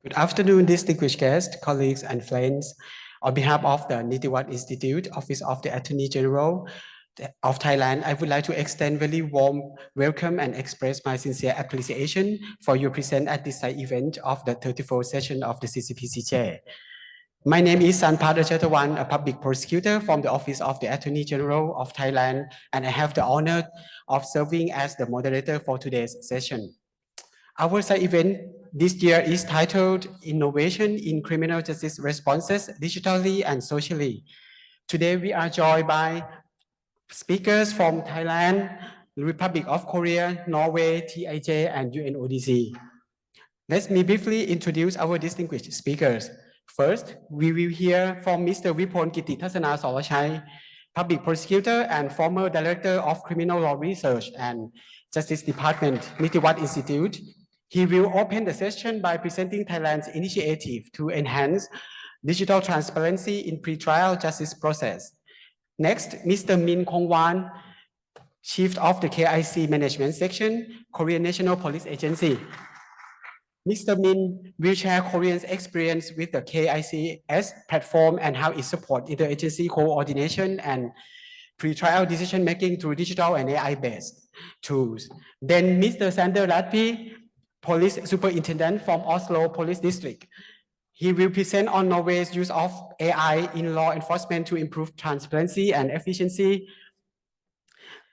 Good afternoon, distinguished guests, colleagues, and friends. On behalf of the Nitiwat Institute, Office of the Attorney General of Thailand, I would like to extend very warm welcome and express my sincere appreciation for your presence at this side event of the 34th session of the CCPCJ. My name is Sanpat Chatawan, a public prosecutor from the Office of the Attorney General of Thailand, and I have the honor of serving as the moderator for today's session. Our side event this year is titled Innovation in Criminal Justice Responses Digitally and Socially. Today we are joined by speakers from Thailand, the Republic of Korea, Norway, TIJ, and UNODC. Let me briefly introduce our distinguished speakers. First, we will hear from Mr. Vipon Kittitasana Solachai, Public Prosecutor and former Director of Criminal Law Research and Justice Department, Nitiwat Institute. He will open the session by presenting Thailand's initiative to enhance digital transparency in pretrial justice process. Next, Mr. Min Kongwan, Chief of the KICS Management Section, Korean National Police Agency. Mr. Min will share Koreans' experience with the KICS platform and how it supports interagency coordination and pretrial decision-making through digital and AI-based tools. Then Mr. Sander Radpi, Police Superintendent from Oslo Police District. He will present on Norway's use of AI in law enforcement to improve transparency and efficiency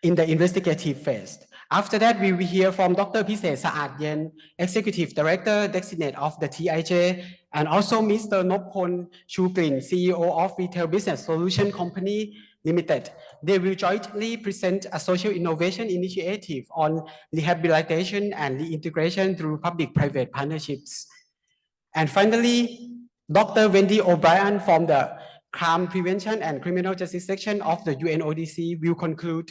in the investigative phase. After that, we will hear from Dr. Piset Saad Yen, Executive Director Designate of the TIJ, and also Mr. Nopon Chugrin, CEO of Retail Business Solution Company Limited. They will jointly present a social innovation initiative on rehabilitation and reintegration through public-private partnerships. And finally, Dr. Wendy O'Brien from the Crime Prevention and Criminal Justice Section of the UNODC will conclude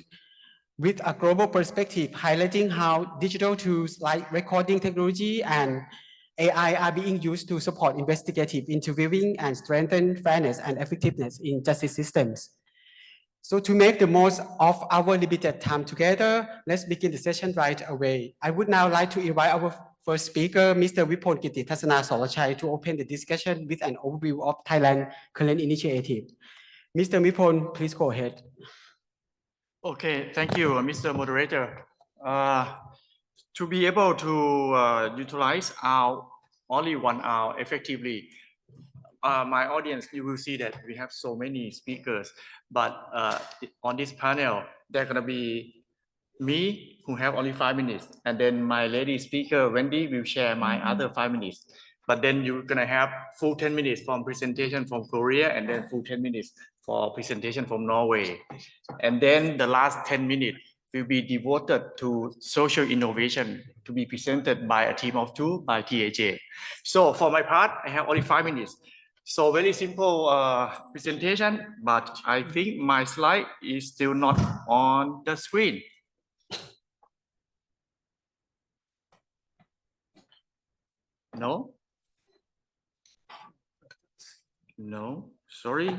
with a global perspective, highlighting how digital tools like recording technology and AI are being used to support investigative interviewing and strengthen fairness and effectiveness in justice systems. So to make the most of our limited time together, let's begin the session right away. I would now like to invite our first speaker, Mr. Vipon Kittitasana Solachai, to open the discussion with an overview of Thailand's current initiative. Mr. Vipon, please go ahead. Okay, thank you, Mr. Moderator. To be able to utilize our only 1 hour effectively, my audience, you will see that we have so many speakers, but on this panel, there are going to be me, who have only 5 minutes, and then my lady speaker, Wendy, will share my other 5 minutes. But then you're going to have full 10 minutes from presentation from Korea, and then full 10 minutes for presentation from Norway. And then the last 10 minutes will be devoted to social innovation to be presented by a team of 2 by TAJ. So for my part, I have only 5 minutes. So very simple presentation, but I think my slide is still not on the screen. No? No, sorry.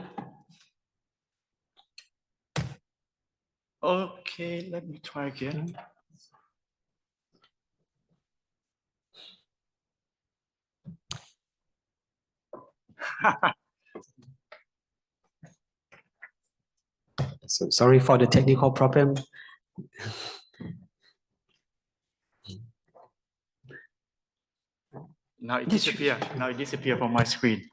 Okay, let me try again. So sorry for the technical problem. Now it disappeared. Now it disappeared from my screen.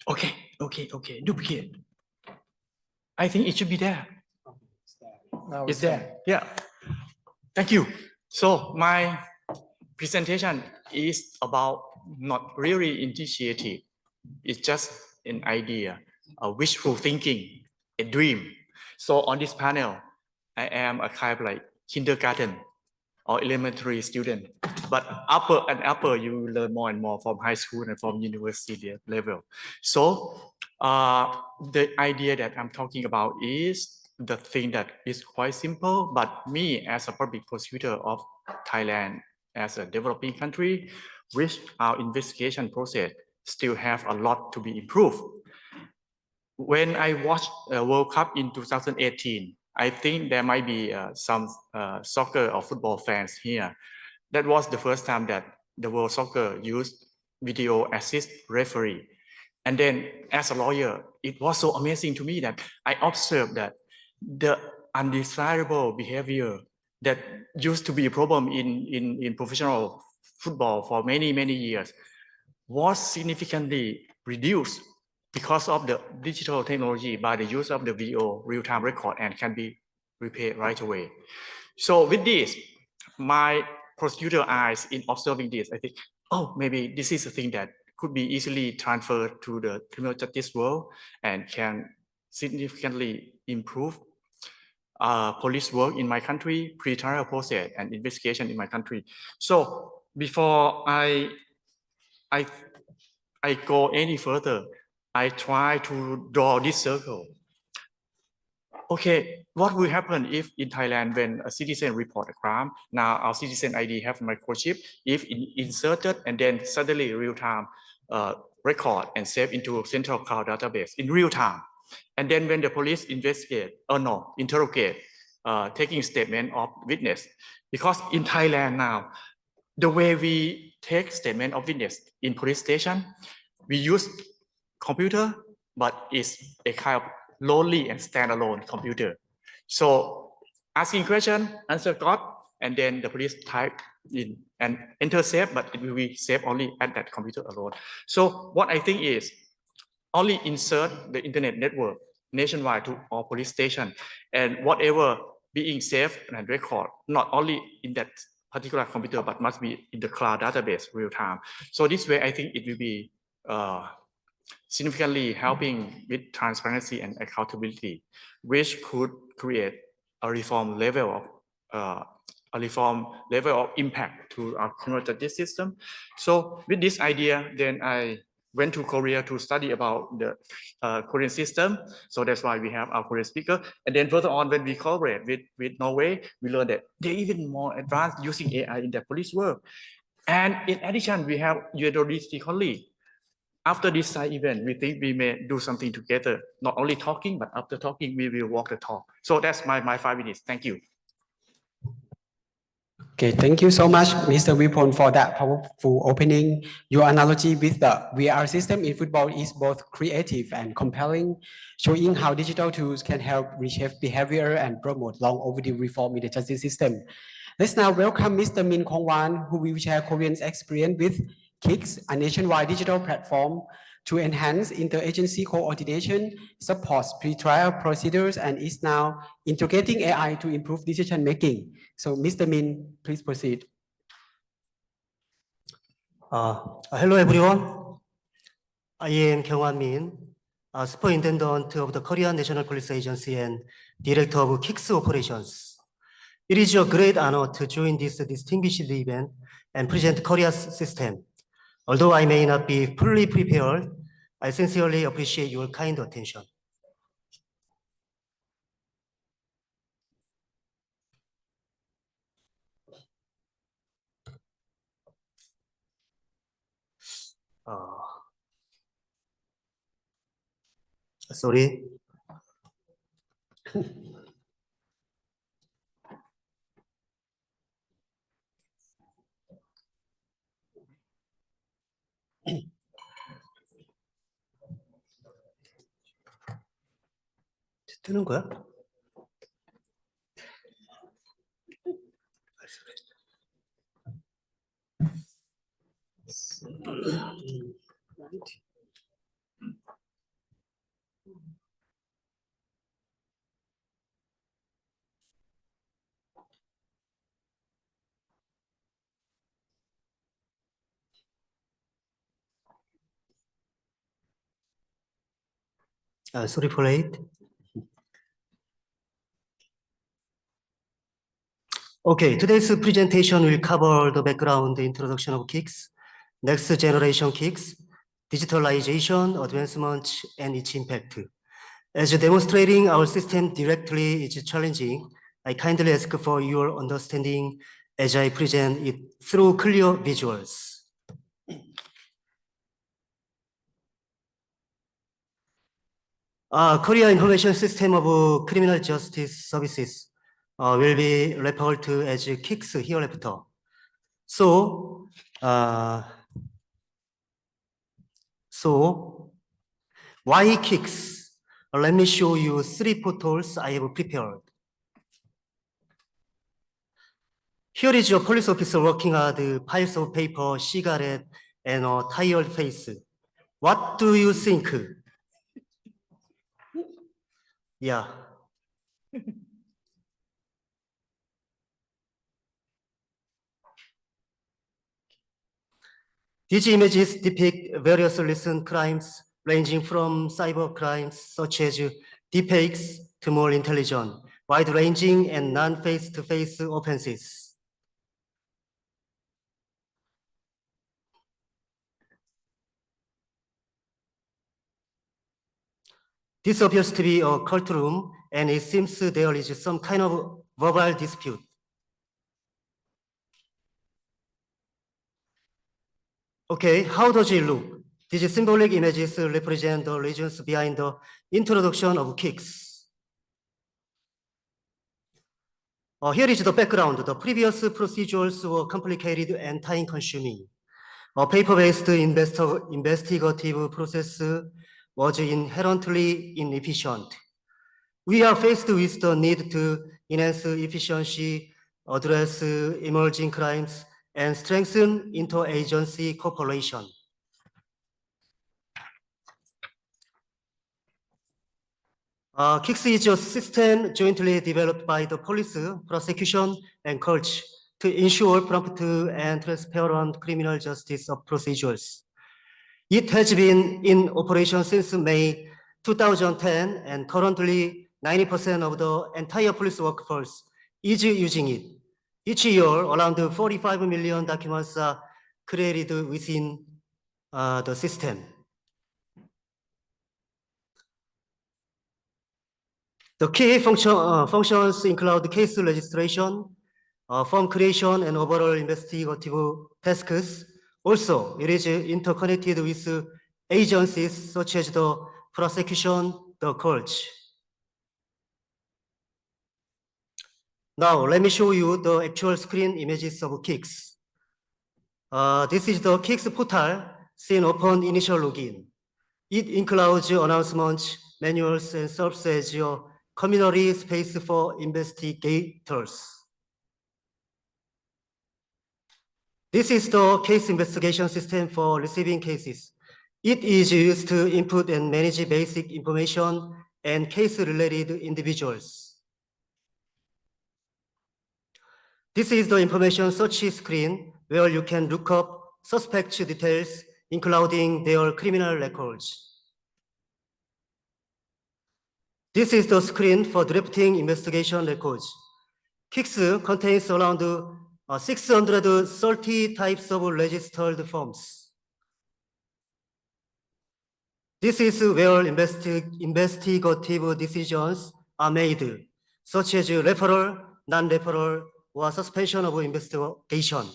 Okay, duplicate. I think it should be there. It's there. Yeah. Thank you. So my presentation is about not really initiative. It's just an idea, a wishful thinking, a dream. So on this panel, I am a kind of like kindergarten or elementary student, but upper you learn more and more from high school and from university level. So the idea that I'm talking about is the thing that is quite simple, but me as a public prosecutor of Thailand as a developing country, which our investigation process still have a lot to be improved. When I watched World Cup in 2018, I think there might be some soccer or football fans here. That was the first time that the World Soccer used video assist referee. And then as a lawyer, it was so amazing to me that I observed that the undesirable behavior that used to be a problem in professional football for many, many years was significantly reduced because of the digital technology by the use of the video real-time record and can be replayed right away. So with this, my prosecutor eyes in observing this, I think, oh, maybe this is a thing that could be easily transferred to the criminal justice world and can significantly improve police work in my country, pre-trial process and investigation in my country. So before I go any further, I try to draw this circle. Okay, what will happen if in Thailand when a citizen report a crime, now our citizen ID have microchip, if inserted and then suddenly real-time record and save into central cloud database in real time. And then when the police investigate, interrogate, taking statement of witness, because in Thailand now, the way we take statement of witness in police station, we use computer, but it's a kind of lonely and standalone computer. So asking question, answer got, and then the police type in and enter save, but it will be saved only at that computer alone. So what I think is only insert the internet network nationwide to all police station, and whatever being saved and record, not only in that particular computer, but must be in the cloud database real time. So this way, I think it will be significantly helping with transparency and accountability, which could create a reform level of impact to our criminal justice system. So with this idea, then I went to Korea to study about the Korean system. So that's why we have our Korean speaker. And then further on, when we collaborate with Norway, we learned that they're even more advanced using AI in their police work. And in addition, we have UNODC colleague. After this side event, we think we may do something together, not only talking, but after talking, we will walk the talk. So that's my 5 minutes. Thank you. Okay, thank you so much, Mr. Vipon, for that powerful opening. Your analogy with the VR system in football is both creative and compelling, showing how digital tools can help reshape behavior and promote long overdue reform in the justice system. Let's now welcome Mr. Min Kong Wan, who will share Korean's experience with KICS, a nationwide digital platform to enhance interagency coordination, supports pre-trial procedures, and is now integrating AI to improve decision-making. So, Mr. Min, please proceed. Hello, everyone. I am Kyung-Wan Min, Superintendent of the Korean National Police Agency and Director of KICS Operations. It is a great honor to join this distinguished event and present Korea's system. Although I may not be fully prepared, I sincerely appreciate your kind attention. Sorry. 뜨는 거야? Sorry for late. Okay, today's presentation will cover the background, the introduction of KICS, next generation KICS, digitalization, advancement, and its impact. As demonstrating our system directly is challenging, I kindly ask for your understanding as I present it through clear visuals. Korea Information System of Criminal Justice Services will be referred to as KICS hereafter. So So, why KICS? Let me show you 3 photos I have prepared. Here is a police officer working at piles of paper, cigarette, and a tired face. What do you think? Yeah. These images depict various recent crimes ranging from cyber crimes such as deepfakes to more intelligent, wide-ranging and non-face-to-face offenses. This appears to be a courtroom, and it seems there is some kind of verbal dispute. Okay, how does it look? These symbolic images represent the reasons behind the introduction of KICS. Here is the background. The previous procedures were complicated and time-consuming. A paper-based investigative process was inherently inefficient. We are faced with the need to enhance efficiency, address emerging crimes, and strengthen interagency cooperation. KICS is a system jointly developed by the police, prosecution, and courts to ensure prompt and transparent criminal justice procedures. It has been in operation since May 2010, and currently 90% of the entire police workforce is using it. Each year, around 45 million documents are created within the system. The key functions include case registration, form creation, and overall investigative tasks. Also, it is interconnected with agencies such as the prosecution, the courts. Now, let me show you the actual screen images of KICS. This is the KICS portal seen upon initial login. It includes announcements, manuals, and serves as your community space for investigators. This is the case investigation system for receiving cases. It is used to input and manage basic information and case-related individuals. This is the information search screen where you can look up suspect details, including their criminal records. This is the screen for drafting investigation records. KICS contains around 630 types of registered forms. This is where investigative decisions are made, such as referral, non-referral, or suspension of investigation.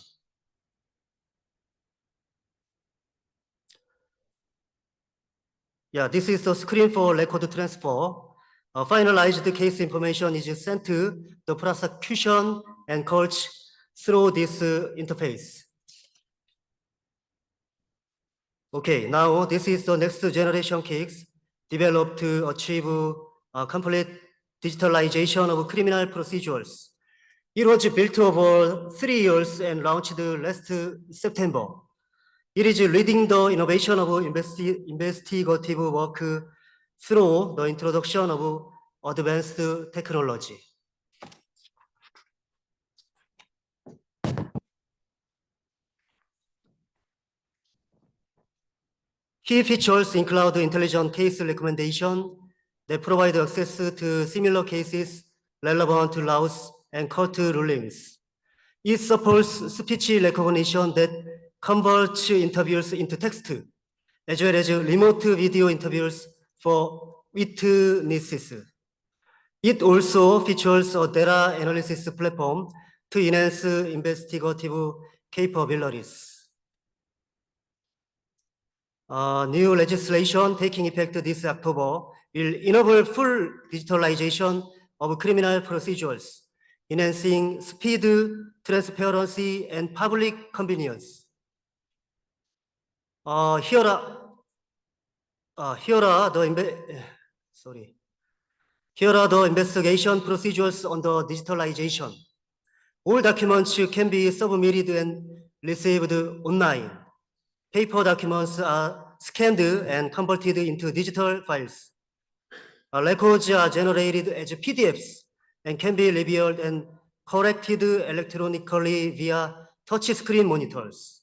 Yeah, this is the screen for record transfer. Finalized case information is sent to the prosecution and courts through this interface. Okay, now this is the next generation KICS developed to achieve complete digitalization of criminal procedures. It was built over 3 years and launched last September. It is leading the innovation of investigative work through the introduction of advanced technology. Key features include intelligent case recommendation that provide access to similar cases, relevant laws, and court rulings. It supports speech recognition that converts interviews into text, as well as remote video interviews for witnesses. It also features a data analysis platform to enhance investigative capabilities. New legislation taking effect this October will enable full digitalization of criminal procedures, enhancing speed, transparency, and public convenience. Here are the investigation procedures on the digitalization. All documents can be submitted and received online. Paper documents are scanned and converted into digital files. Records are generated as PDFs and can be reviewed and corrected electronically via touchscreen monitors.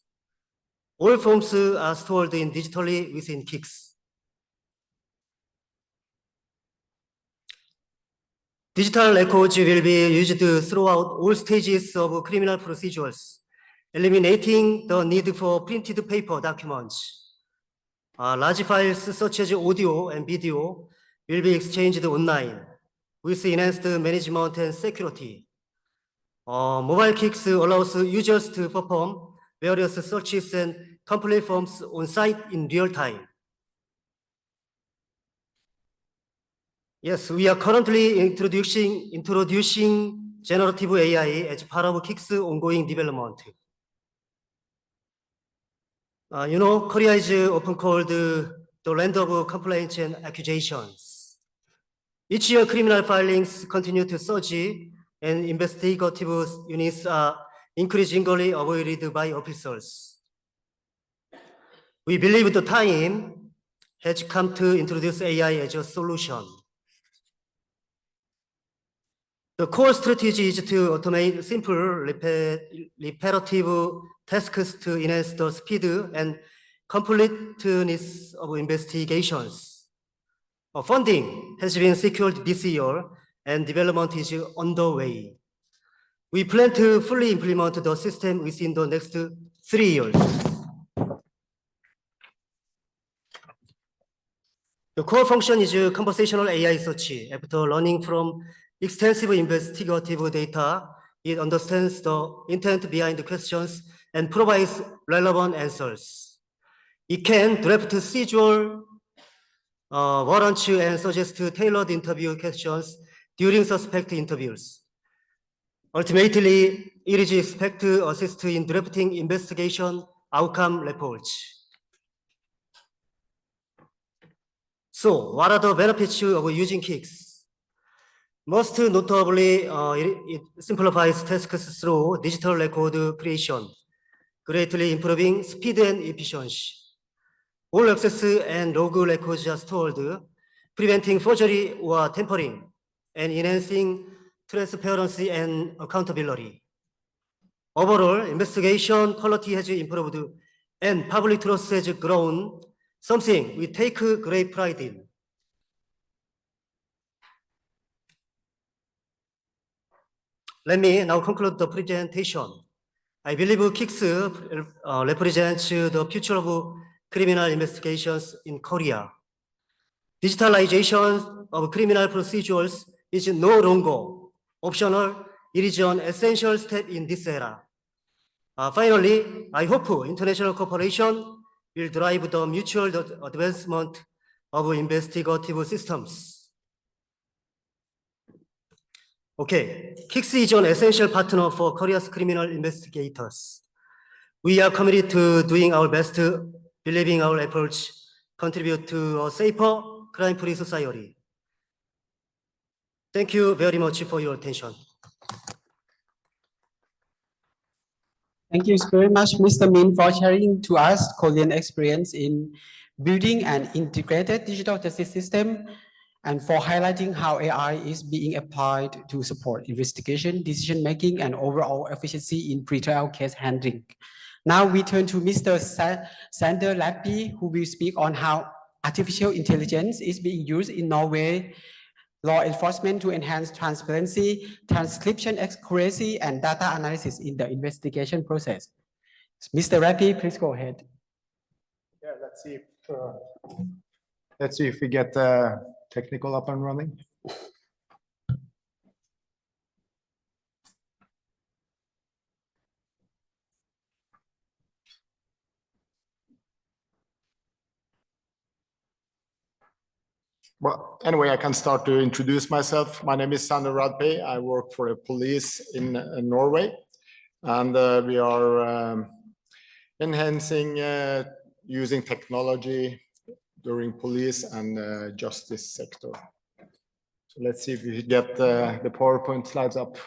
All forms are stored digitally within KICS. Digital records will be used throughout all stages of criminal procedures, eliminating the need for printed paper documents. Large files such as audio and video will be exchanged online with enhanced management and security. Mobile KICS allows users to perform various searches and complete forms on site in real time. Yes, we are currently introducing generative AI as part of KICS ongoing development. Korea is often called the land of complaints and accusations. Each year, criminal filings continue to surge, and investigative units are increasingly avoided by officers. We believe the time has come to introduce AI as a solution. The core strategy is to automate simple, repetitive tasks to enhance the speed and completeness of investigations. Funding has been secured this year, and development is underway. We plan to fully implement the system within the next 3 years. The core function is conversational AI search. After learning from extensive investigative data, it understands the intent behind the questions and provides relevant answers. It can draft seizure warrants and suggest tailored interview questions during suspect interviews. Ultimately, it is expected to assist in drafting investigation outcome reports. So, what are the benefits of using KICS? Most notably, it simplifies tasks through digital record creation, greatly improving speed and efficiency. All access and log records are stored, preventing forgery or tampering, and enhancing transparency and accountability. Overall, investigation quality has improved and public trust has grown, something we take great pride in. Let me now conclude the presentation. I believe KICS represents the future of criminal investigations in Korea. Digitalization of criminal procedures is no longer optional. It is an essential step in this era. Finally, I hope international cooperation will drive the mutual advancement of investigative systems. Okay, KICS is an essential partner for Korea's criminal investigators. We are committed to doing our best, believing our efforts contribute to a safer, crime-free society. Thank you very much for your attention. Thank you very much, Mr. Min, for sharing to us Korean experience in building an integrated digital justice system and for highlighting how AI is being applied to support investigation, decision-making, and overall efficiency in pre-trial case handling. Now we turn to Mr. Sander Lappi, who will speak on how artificial intelligence is being used in Norway law enforcement to enhance transparency, transcription accuracy, and data analysis in the investigation process. Mr. Lappi, please go ahead. Yeah, let's see if we get technical up and running. Well, anyway, I can start to introduce myself. My name is Sander Radpe. I work for the police in Norway, and we are enhancing using technology during police and justice sector. So let's see if we get the PowerPoint slides up.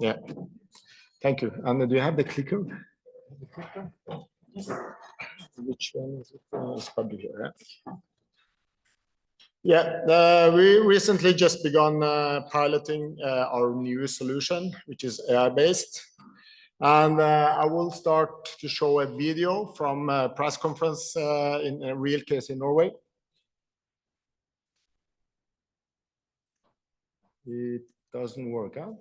Yeah, thank you. And do you have the clicker? Which one is it? It's probably here. Yeah, we recently just begun piloting our new solution, which is AI-based. And I will start to show a video from a press conference in a real case in Norway. It doesn't work out.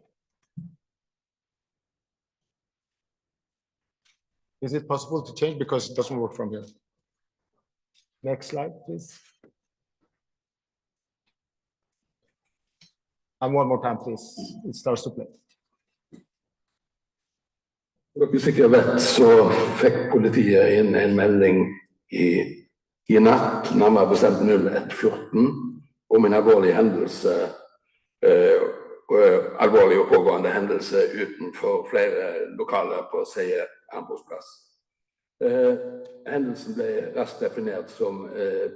Is it possible to change because it doesn't work from here? Next slide, please. And one more time, please. It starts to play. Som dere sikkert vet, så fikk politiet inn en melding i natt, nærmere bestemt 01:14, om en alvorlig hendelse, alvorlig og pågående hendelse utenfor flere lokaler på Seie arbeidsplass. Hendelsen ble raskt definert som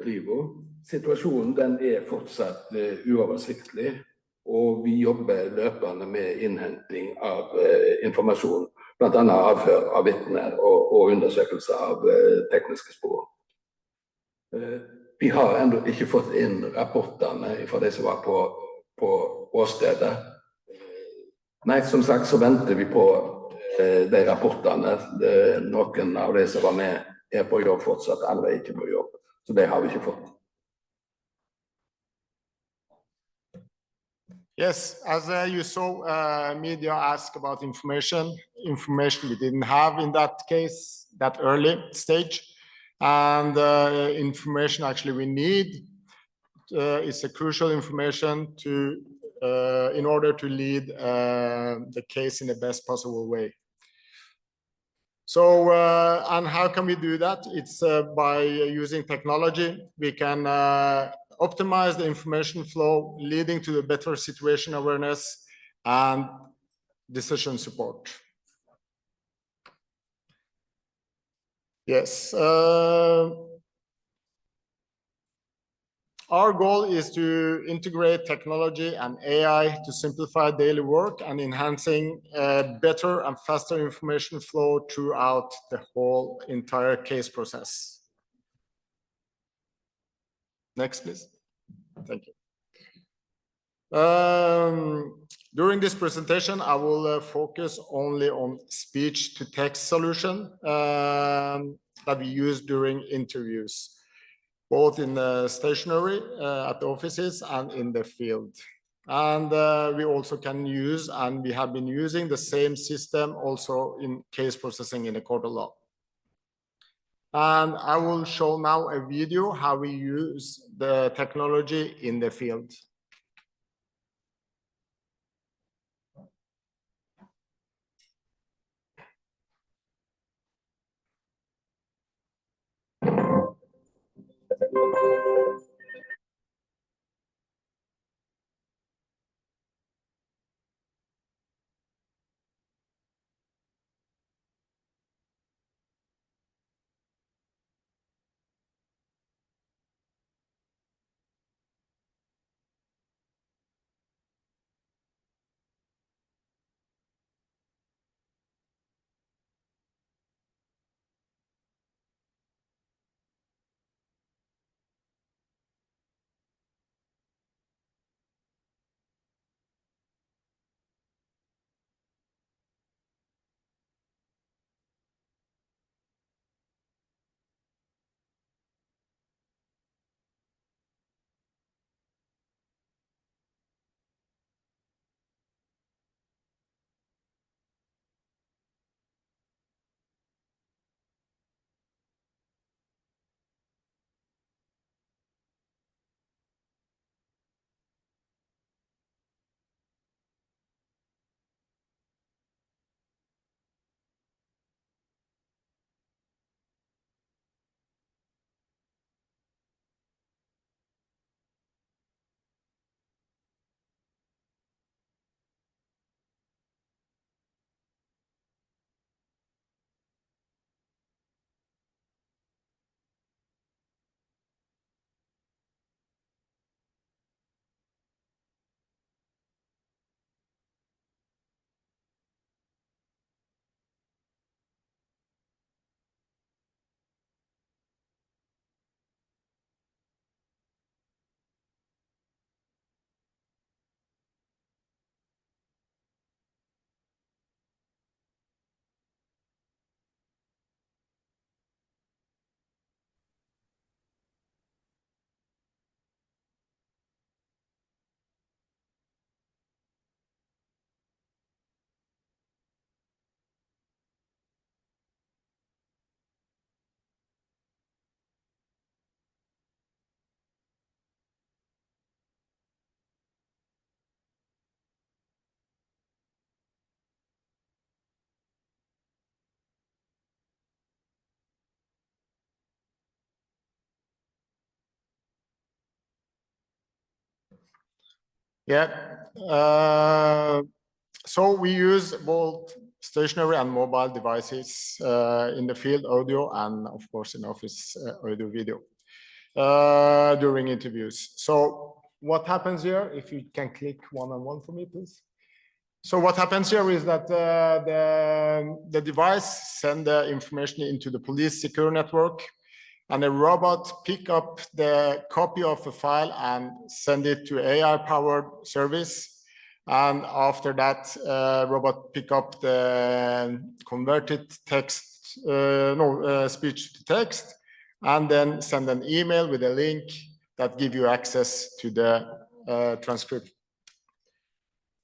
Privo. Situasjonen den er fortsatt uoversiktlig, og vi jobber løpende med innhenting av informasjon, blant annet avhør av vitner og undersøkelse av tekniske spor. Vi har ennå ikke fått inn rapportene fra de som var på åstedet. Nei, som sagt så venter vi på de rapportene. Noen av de som var med er på jobb fortsatt, andre er ikke på jobb. Så det har vi ikke fått. Yes, as you saw, media asked about information we didn't have in that case, that early stage. And information actually we need is a crucial information to, in order to lead the case in the best possible way. So, and how can we do that? It's by using technology. We can optimize the information flow, leading to the better situation awareness and decision support. Yes. Our goal is to integrate technology and AI to simplify daily work and enhancing better and faster information flow throughout the whole entire case process. Next, please. Thank you. During this presentation, I will focus only on speech-to-text solution that we use during interviews, both in the stationary at the offices and in the field. And we also can use, and we have been using the same system also in case processing in the court of law. And I will show now a video how we use the technology in the field. Yeah. So we use both stationary and mobile devices in the field audio and of course in office audio video during interviews. So what happens here, if you can click one-on-one for me, please. So what happens here is that the device sends the information into the police secure network, and a robot pick up the copy of the file and send it to AI-powered service. And after that, robot pick up the converted text, speech to text, and then send an email with a link that give you access to the transcript.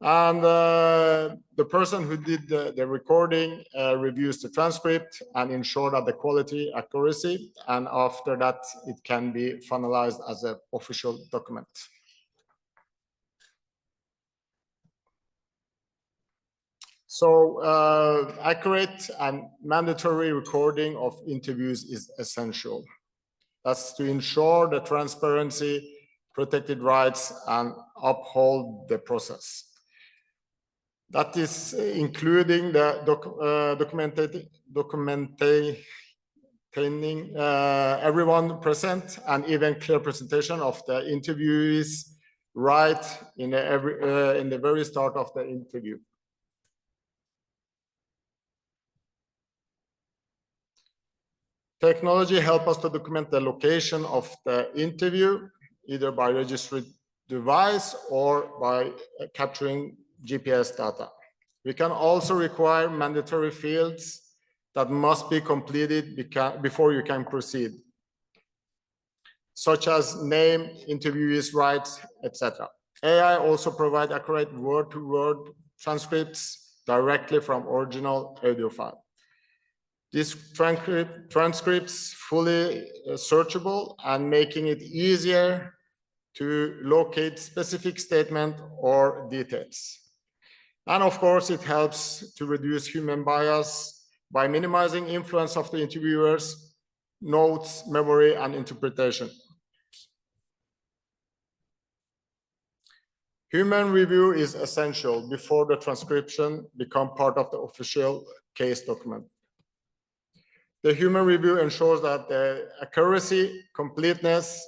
And the person who did the recording reviews the transcript and ensure that the quality, accuracy, and after that, it can be finalized as an official document. So accurate and mandatory recording of interviews is essential. That's to ensure the transparency, protected rights, and uphold the process. That is including the documenting everyone present and even clear presentation of the interviewees right in the very start of the interview. Technology helps us to document the location of the interview, either by registered device or by capturing GPS data. We can also require mandatory fields that must be completed before you can proceed, such as name, interviewees' rights, etc. AI also provides accurate word-to-word transcripts directly from original audio file. These transcripts fully searchable and making it easier to locate specific statement or details. And of course, it helps to reduce human bias by minimizing influence of the interviewers, notes, memory, and interpretation. Human review is essential before the transcription becomes part of the official case document. The human review ensures that the accuracy, completeness,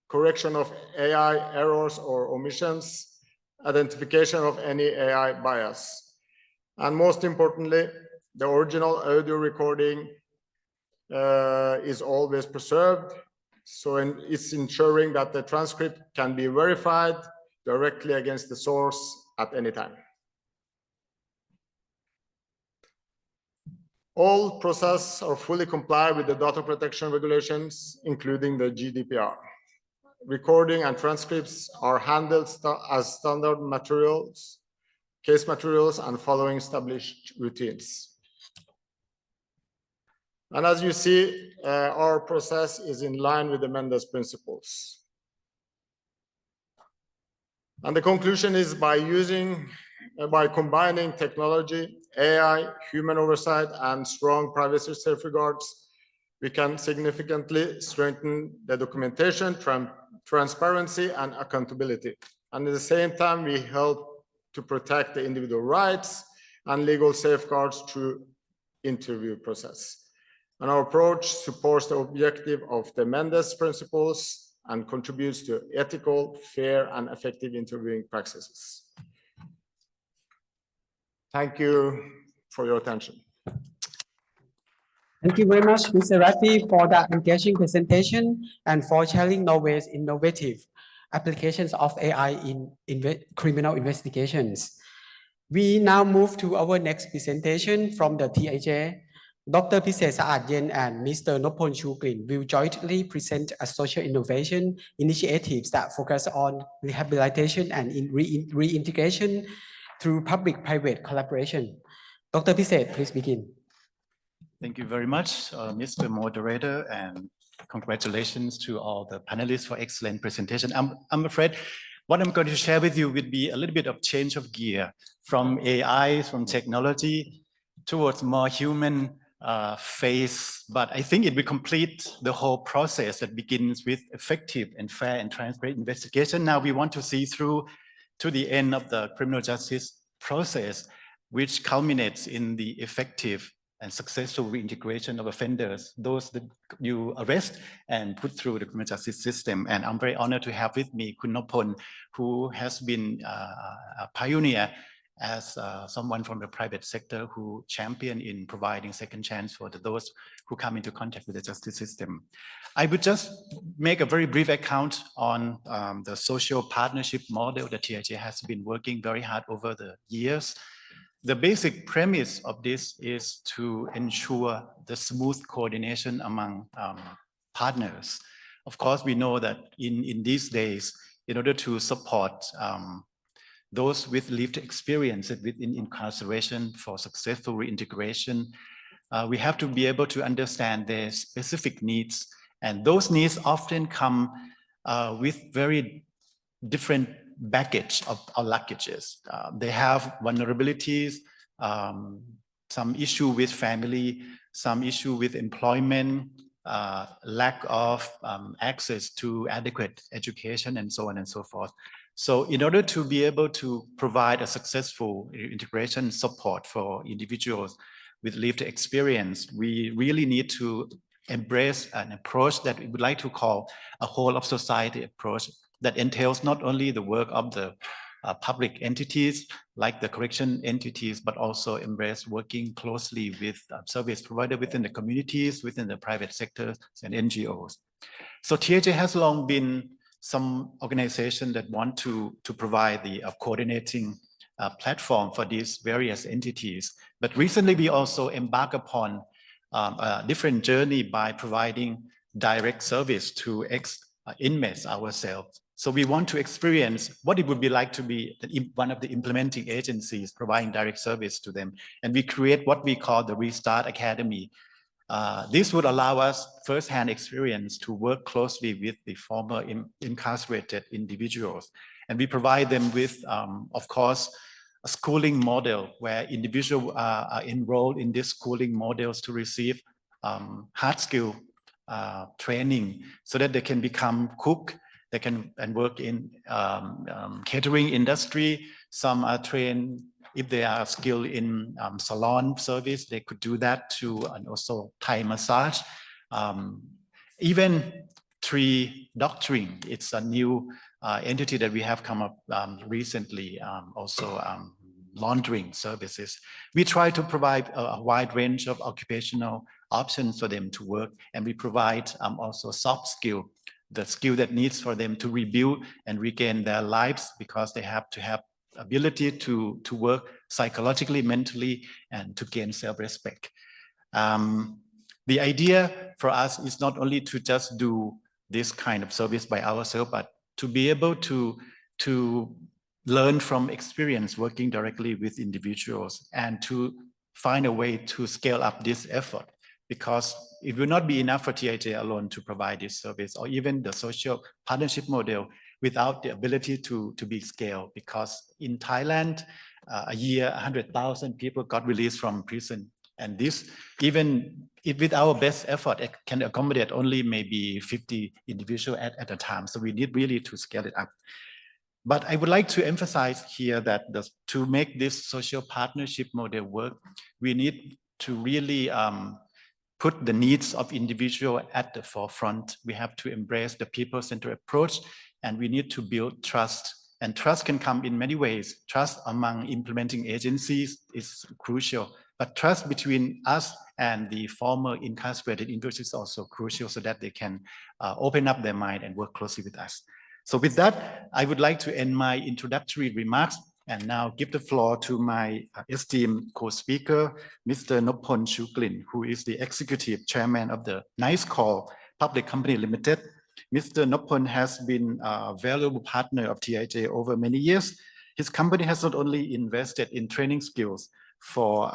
correction of AI errors or omissions, identification of any AI bias, and most importantly, the original audio recording is always preserved. So it's ensuring that the transcript can be verified directly against the source at any time. All processes are fully compliant with the data protection regulations, including the GDPR. Recording and transcripts are handled as standard materials, case materials, and following established routines. And as you see, our process is in line with the Mendes principles. And the conclusion is by combining technology, AI, human oversight, and strong privacy safeguards, we can significantly strengthen the documentation, transparency, and accountability. And at the same time, we help to protect the individual rights and legal safeguards through interview process. And our approach supports the objective of the Mendes principles and contributes to ethical, fair, and effective interviewing practices. Thank you for your attention. Thank you very much, Mr. Ratti, for that engaging presentation and for sharing Norway's innovative applications of AI in criminal investigations. We now move to our next presentation from the TIJ. Dr. Piset Saad-Yen and Mr. Nopon Chugrin will jointly present a social innovation initiatives that focus on rehabilitation and reintegration through public-private collaboration. Dr. Piset, please begin. Thank you very much, Mr. Moderator, and congratulations to all the panelists for excellent presentation. I'm afraid what I'm going to share with you would be a little bit of change of gear from AI, from technology, towards more human phase, but I think it will complete the whole process that begins with effective and fair and transparent investigation. Now we want to see through to the end of the criminal justice process, which culminates in the effective and successful reintegration of offenders, those that you arrest and put through the criminal justice system. And I'm very honored to have with me Kun Nopon, who has been a pioneer as someone from the private sector who championed in providing second chance for those who come into contact with the justice system. I would just make a very brief account on the social partnership model that TIJ has been working very hard over the years. The basic premise of this is to ensure the smooth coordination among partners. Of course, we know that in these days, in order to support those with lived experience within incarceration for successful reintegration, we have to be able to understand their specific needs. And those needs often come with very different baggage of our luggages. They have vulnerabilities, some issue with family, some issue with employment, lack of access to adequate education, and so on and so forth. So in order to be able to provide a successful integration support for individuals with lived experience, we really need to embrace an approach that we would like to call a whole of society approach that entails not only the work of the public entities like the correction entities, but also embrace working closely with service providers within the communities, within the private sectors and NGOs. So TIJ has long been some organization that want to provide the coordinating platform for these various entities. But recently we also embark upon a different journey by providing direct service to ex-inmates ourselves. So we want to experience what it would be like to be one of the implementing agencies providing direct service to them. And we create what we call the Restart Academy. This would allow us firsthand experience to work closely with the former incarcerated individuals. And we provide them with, of course, a schooling model where individuals are enrolled in these schooling models to receive hard skill training so that they can become cook. They can work in catering industry. Some are trained, if they are skilled in salon service, they could do that too, and also Thai massage. Even tree doctoring, it's a new entity that we have come up recently, also laundering services. We try to provide a wide range of occupational options for them to work, and we provide also soft skill, the skill that needs for them to rebuild and regain their lives, because they have to have ability to work psychologically, mentally, and to gain self-respect. The idea for us is not only to just do this kind of service by ourselves, but to be able to learn from experience working directly with individuals and to find a way to scale up this effort. Because it will not be enough for TIJ alone to provide this service, or even the social partnership model, without the ability to be scaled. Because in Thailand, a year, 100,000 people got released from prison. And this, even if with our best effort, it can accommodate only maybe 50 individuals at a time. So we need really to scale it up. But I would like to emphasize here that to make this social partnership model work, we need to really put the needs of individual at the forefront. We have to embrace the people-centered approach, and we need to build trust. And trust can come in many ways. Trust among implementing agencies is crucial, but trust between us and the former incarcerated individuals is also crucial, so that they can open up their mind and work closely with us. So with that, I would like to end my introductory remarks and now give the floor to my esteemed co-speaker, Mr. Nopon Chuklin, who is the Executive Chairman of the Nice Call Public Company Limited. Mr. Nopon has been a valuable partner of TIJ over many years. His company has not only invested in training skills for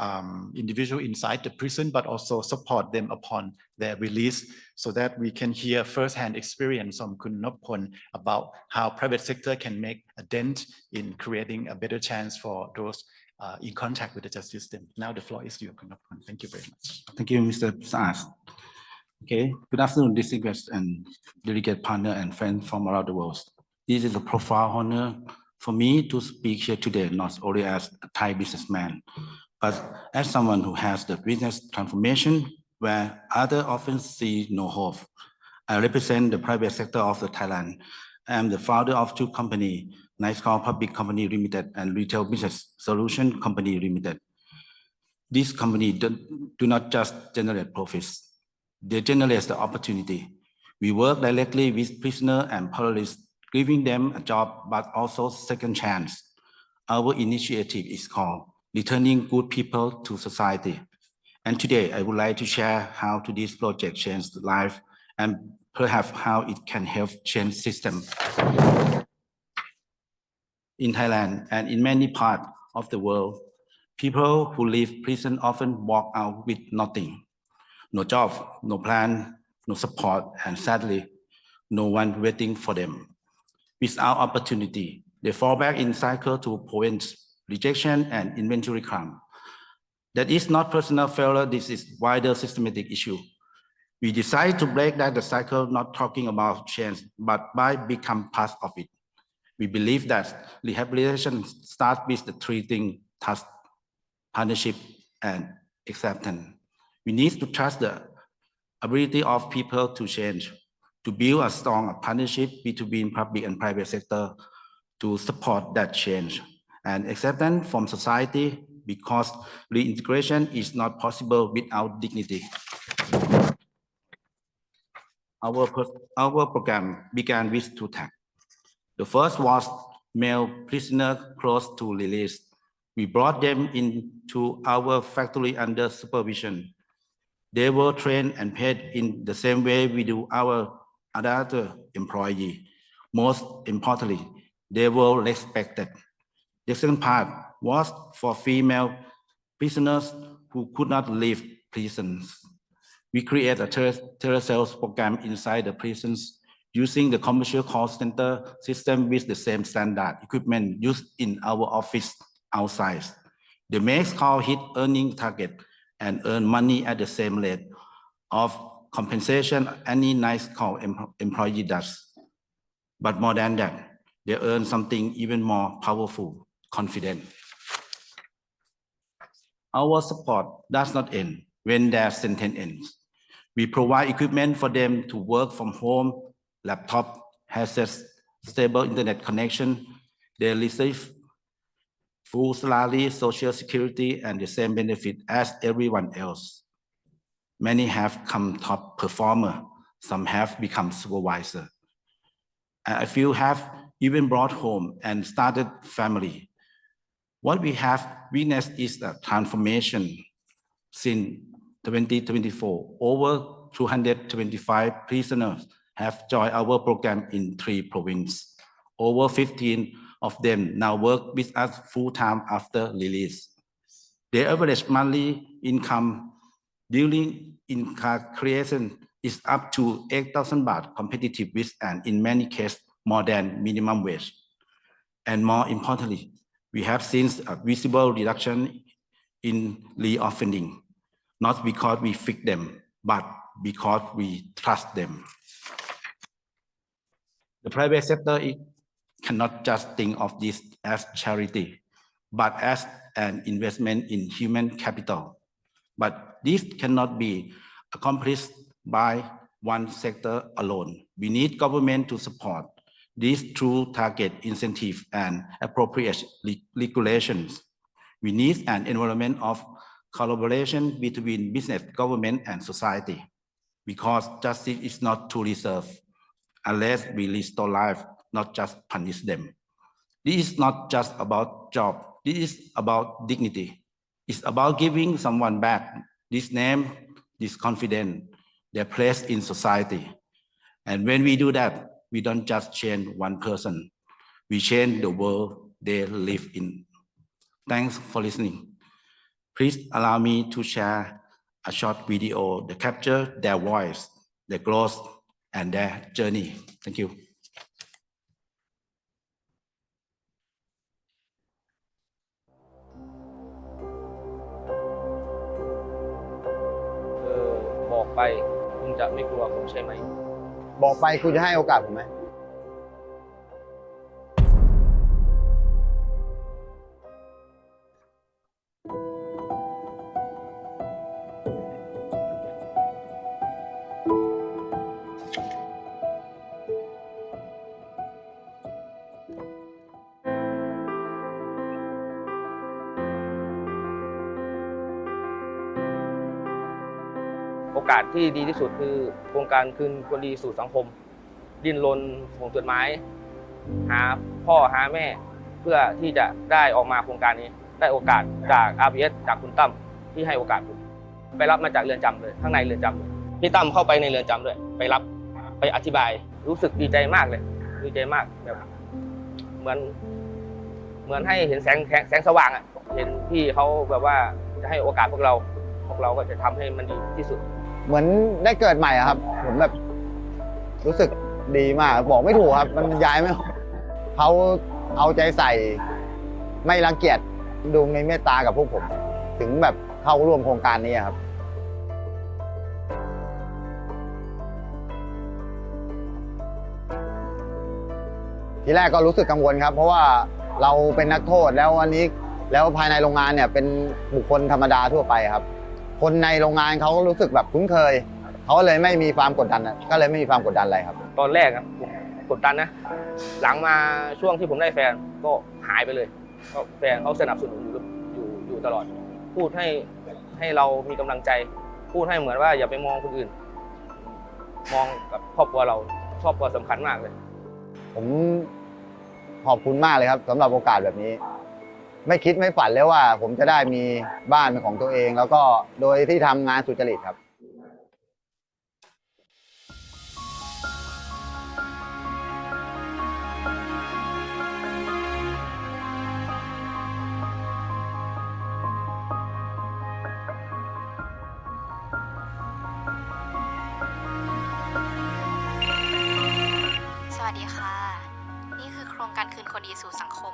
individuals inside the prison, but also support them upon their release, so that we can hear firsthand experience from Kun Nopon about how private sector can make a dent in creating a better chance for those in contact with the justice system. Now the floor is yours, Kun Nopon. Thank you very much. Thank you, Mr. Saas. Okay, good afternoon, distinguished and delegate partner and friends from around the world. This is a profound honor For me to speak here today, not only as a Thai businessman, but as someone who has the business transformation where others often see no hope. I represent the private sector of the Thailand. I am the founder of two companies, Nice Call Public Company Limited and Retail Business Solution Company Limited. These companies do not just generate profits, they generate the opportunity. We work directly with prisoners and police, giving them a job, but also second chance. Our initiative is called Returning Good People to Society. And today I would like to share how this project changed life and perhaps how it can help change system. In Thailand and in many parts of the world, people who leave prison often walk out with nothing. No job, no plan, no support, and sadly, no one waiting for them. Without opportunity, they fall back in cycle to prevent rejection and inventory crime. That is not personal failure, this is wider systematic issue. We decide to break that the cycle, not talking about change, but by become part of it. We believe that rehabilitation starts with the three things: trust, partnership, and acceptance. We need to trust the ability of people to change, to build a strong partnership between public and private sector to support that change, and acceptance from society because reintegration is not possible without dignity. Our program began with two tasks. The first was male prisoners close to release. We brought them into our factory under supervision. They were trained and paid in the same way we do our other employees. Most importantly, they were respected. The second part was for female prisoners who could not leave prisons. We created a telesales program inside the prisons using the commercial call center system with the same standard equipment used in our office outside. The max call hit earning target and earn money at the same rate of compensation any nice call employee does. But more than that, they earn something even more powerful, confidence. Our support does not end when their sentence ends. We provide equipment for them to work from home, laptop, headsets, stable internet connection. They receive full salary, social security, and the same benefit as everyone else. Many have come top performer, some have become supervisor. A few have even brought home and started family. What we have witnessed is a transformation. Since 2024, over 225 prisoners have joined our program in 3 provinces. Over 15 of them now work with us full-time after release. Their average monthly income during incarceration is up to 8,000 baht, competitive with, and in many cases, more than minimum wage. And more importantly, we have seen a visible reduction in reoffending, not because we fix them, but because we trust them. The private sector cannot just think of this as charity, but as an investment in human capital. But this cannot be accomplished by one sector alone. We need government to support this through target incentive and appropriate regulations. We need an environment of collaboration between business, government, and society, because justice is not to reserve unless we restore life, not just punish them. This is not just about job. This is about dignity. It's about giving someone back this name, this confidence, their place in society. And when we do that, we don't just change one person. We change the world they live in. Thanks for listening. Please allow me to share a short video that captures their voice, their growth, and their journey. Thank you. บอกไปคุณจะไม่กลัวผมใช่ไหม บอกไปคุณจะให้โอกาสผมไหม ที่ดีที่สุดคือโครงการคืนคนดีสู่สังคมดิ้นรนส่งจดหมายหาพ่อหาแม่เพื่อที่จะได้ออกมาโครงการนี้ได้โอกาสจาก RBS จากคุณตั้มที่ให้โอกาสผมไปรับมาจากเรือนจำเลยข้างในเรือนจำเลยพี่ตั้มเข้าไปในเรือนจำด้วยไปรับไปอธิบายรู้สึกดีใจมากเลยดีใจมากแบบเหมือนให้เห็นแสงสว่างอ่ะเห็นพี่เขาแบบว่าจะให้โอกาสพวกเราก็จะทำให้มันดีที่สุดเหมือนได้เกิดใหม่อะครับผมแบบรู้สึกดีมากบอกไม่ถูกครับมันบรรยายไม่ออกเขาเอาใจใส่ไม่รังเกียจดูในเมตตากับพวกผมถึงแบบเข้าร่วมโครงการนี้ครับทีแรกก็รู้สึกกังวลครับเพราะว่าเราเป็นนักโทษแล้ววันนี้แล้วภายในโรงงานเนี่ยเป็นบุคคลธรรมดาทั่วไปครับคนในโรงงานเขารู้สึกแบบคุ้นเคยเขาเลยไม่มีความกดดันก็เลยไม่มีความกดดันอะไรครับตอนแรกครับกดดันนะหลังมาช่วงที่ผมได้แฟนก็หายไปเลยเพราะแฟนเขาสนับสนุนอยู่ตลอดพูดให้เรามีกำลังใจพูดให้เหมือนว่าอย่าไปมองคนอื่นมองกับครอบครัวเราครอบครัวสำคัญมากเลยผมขอบคุณมากเลยครับสำหรับโอกาสแบบนี้ไม่คิดไม่ฝันเลยว่าผมจะได้มีบ้านเป็นของตัวเองแล้วก็โดยที่ทำงานสุจริตครับสวัสดีค่ะนี่คือโครงการคืนคนดีสู่สังคม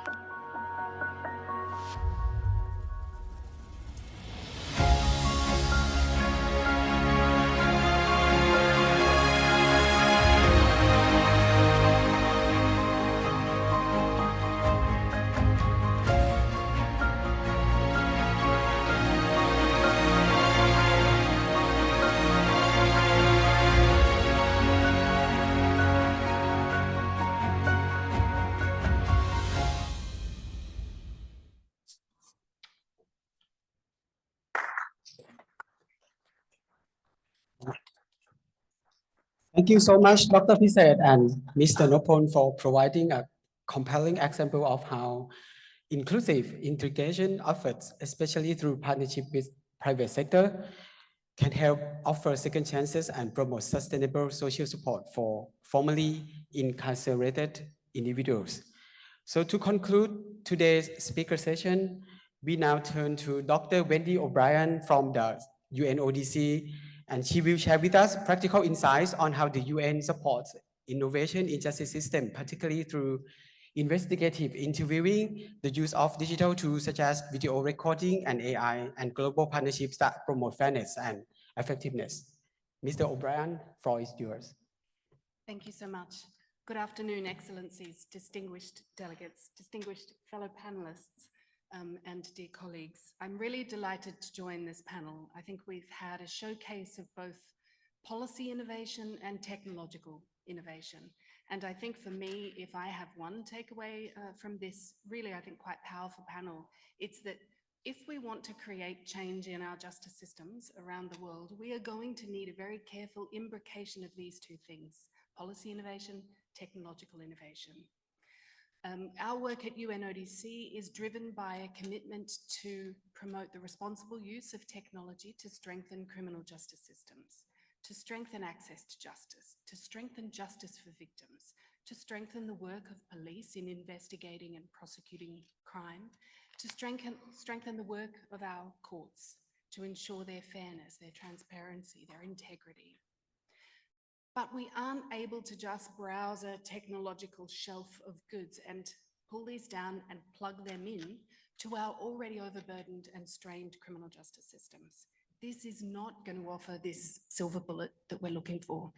Thank you so much, Dr. Piset and Mr. Nopon for providing a compelling example of how inclusive integration efforts, especially through partnership with private sector, can help offer second chances and promote sustainable social support for formerly incarcerated individuals. So to conclude today's speaker session, we now turn to Dr. Wendy O'Brien from the UNODC, and she will share with us practical insights on how the UN supports innovation in justice system, particularly through investigative interviewing, the use of digital tools such as video recording and AI, and global partnerships that promote fairness and effectiveness. Mr. O'Brien, floor is yours. Thank you so much. Good afternoon, Excellencies, distinguished delegates, distinguished fellow panelists, and dear colleagues. I'm really delighted to join this panel. I think we've had a showcase of both policy innovation and technological innovation. And I think for me, if I have one takeaway from this really, I think, quite powerful panel, it's that if we want to create change in our justice systems around the world, we are going to need a very careful imbrication of these two things: policy innovation, technological innovation. Our work at UNODC is driven by a commitment to promote the responsible use of technology to strengthen criminal justice systems, to strengthen access to justice, to strengthen justice for victims, to strengthen the work of police in investigating and prosecuting crime, to strengthen the work of our courts, to ensure their fairness, their transparency, their integrity. But we aren't able to just browse a technological shelf of goods and pull these down and plug them in to our already overburdened and strained criminal justice systems. This is not going to offer this silver bullet that we're looking for.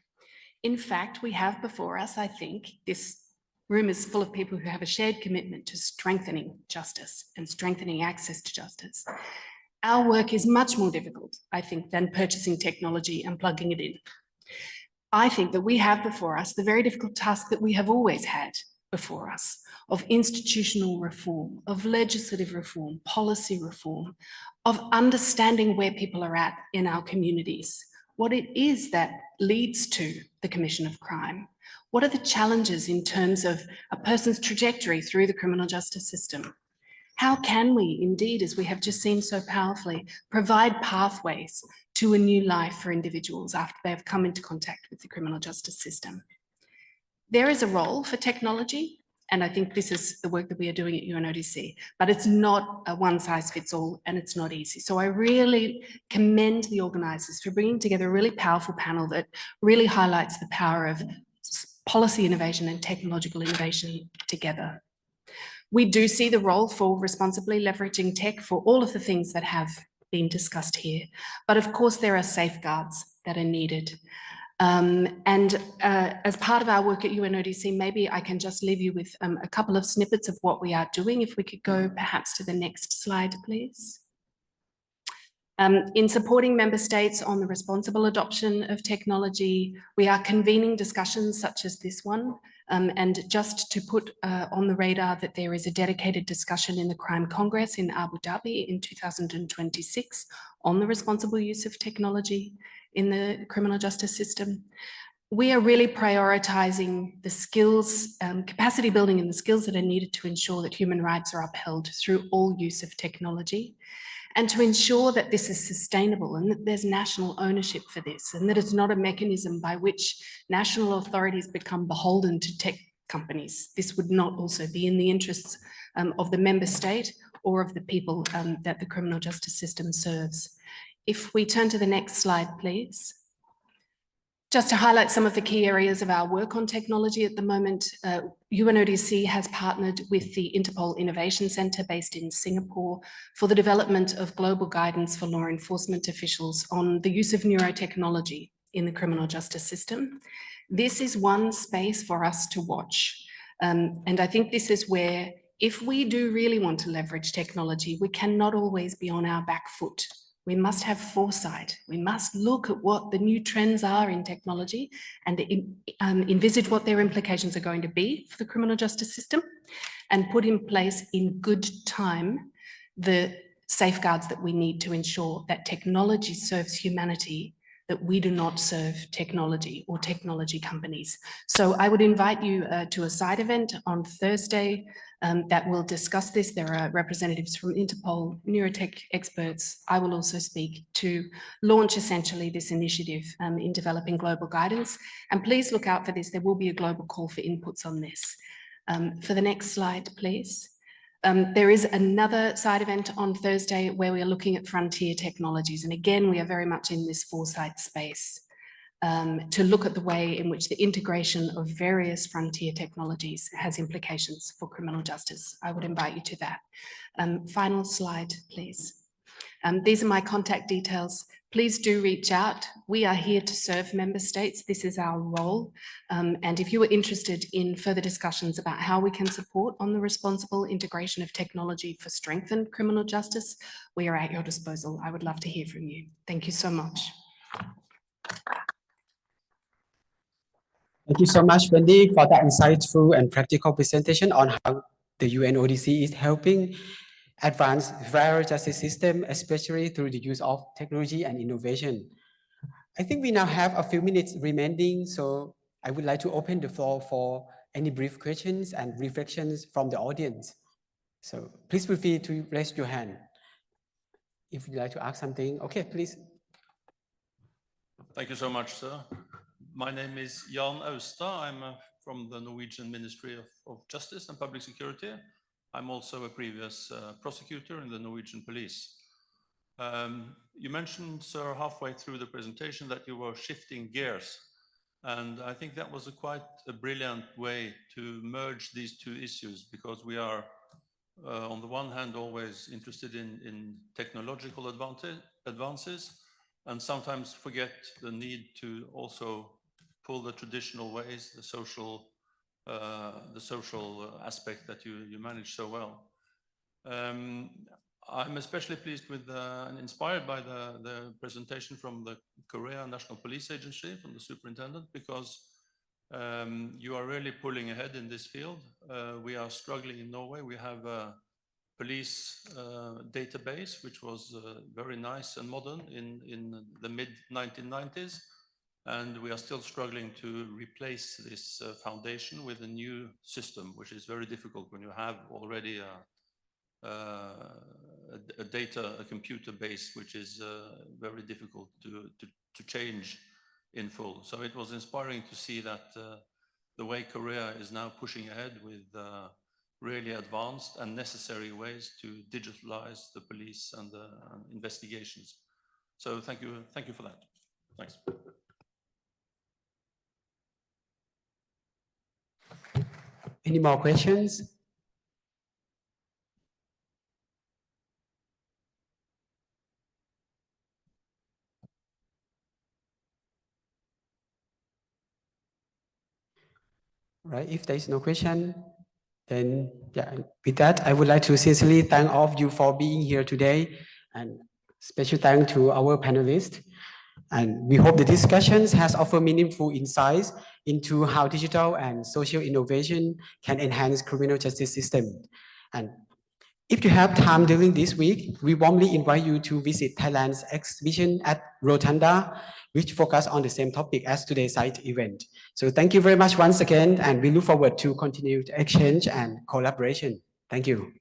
In fact, we have before us, I think, this room is full of people who have a shared commitment to strengthening justice and strengthening access to justice. Our work is much more difficult, I think, than purchasing technology and plugging it in. I think that we have before us the very difficult task that we have always had before us of institutional reform, of legislative reform, policy reform, of understanding where people are at in our communities, what it is that leads to the commission of crime. What are the challenges in terms of a person's trajectory through the criminal justice system? How can we indeed, as we have just seen so powerfully, provide pathways to a new life for individuals after they have come into contact with the criminal justice system? There is a role for technology, and I think this is the work that we are doing at UNODC, but it's not a one size fits all and it's not easy. So I really commend the organisers for bringing together a really powerful panel that really highlights the power of policy innovation and technological innovation together. We do see the role for responsibly leveraging tech for all of the things that have been discussed here. But of course, there are safeguards that are needed. As part of our work at UNODC, maybe I can just leave you with a couple of snippets of what we are doing. If we could go perhaps to the next slide, please. In supporting member states on the responsible adoption of technology, we are convening discussions such as this one. And just to put on the radar that there is a dedicated discussion in the Crime Congress in Abu Dhabi in 2026 on the responsible use of technology in the criminal justice system. We are really prioritizing the skills, capacity building and the skills that are needed to ensure that human rights are upheld through all use of technology, and to ensure that this is sustainable and that there's national ownership for this, and that it's not a mechanism by which national authorities become beholden to tech companies. This would not also be in the interests of the member state or of the people that the criminal justice system serves. If we turn to the next slide, please. Just to highlight some of the key areas of our work on technology at the moment, UNODC has partnered with the Interpol Innovation Centre based in Singapore for the development of global guidance for law enforcement officials on the use of neurotechnology in the criminal justice system. This is one space for us to watch. And I think this is where, if we do really want to leverage technology, we cannot always be on our back foot. We must have foresight. We must look at what the new trends are in technology and envisage what their implications are going to be for the criminal justice system, and put in place in good time the safeguards that we need to ensure that technology serves humanity, that we do not serve technology or technology companies. So I would invite you to a side event on Thursday that will discuss this. There are representatives from Interpol, neurotech experts. I will also speak to launch essentially this initiative in developing global guidance. And please look out for this. There will be a global call for inputs on this. For the next slide, please. There is another side event on Thursday where we are looking at frontier technologies. And again, we are very much in this foresight space to look at the way in which the integration of various frontier technologies has implications for criminal justice. I would invite you to that. Final slide, please. These are my contact details. Please do reach out. We are here to serve member states. This is our role. And if you are interested in further discussions about how we can support on the responsible integration of technology for strengthened criminal justice, we are at your disposal. I would love to hear from you. Thank you so much. Thank you so much, Wendy, for that insightful and practical presentation on how the UNODC is helping advance fairer justice system, especially through the use of technology and innovation. I think we now have a few minutes remaining, so I would like to open the floor for any brief questions and reflections from the audience. So please feel free to raise your hand if you'd like to ask something. Okay, please. Thank you so much, sir. My name is Jan Austad. I'm from the Norwegian Ministry of Justice and Public Security. I'm also a previous prosecutor in the Norwegian police. You mentioned, sir, halfway through the presentation that you were shifting gears. And I think that was quite a brilliant way to merge these two issues, because we are, on the one hand, always interested in technological advances, and sometimes forget the need to also pull the traditional ways, the social aspect that you manage so well. I'm especially pleased with and inspired by the presentation from the Korea National Police Agency, from the superintendent, because you are really pulling ahead in this field. We are struggling in Norway. We have police database, which was very nice and modern in the mid-1990s. And we are still struggling to replace this foundation with a new system, which is very difficult when you have already a computer base, which is very difficult to change in full. So it was inspiring to see that the way Korea is now pushing ahead with really advanced and necessary ways to digitalize the police and the investigations. So thank you for that. Thanks. Any more questions? Right, if there is no question, then yeah, with that, I would like to sincerely thank all of you for being here today, and special thanks to our panelists. And we hope the discussions has offered meaningful insights into how digital and social innovation can enhance criminal justice system. And if you have time during this week, we warmly invite you to visit Thailand's exhibition at Rotunda, which focus on the same topic as today's site event. So thank you very much once again, and we look forward to continued exchange and collaboration. Thank you.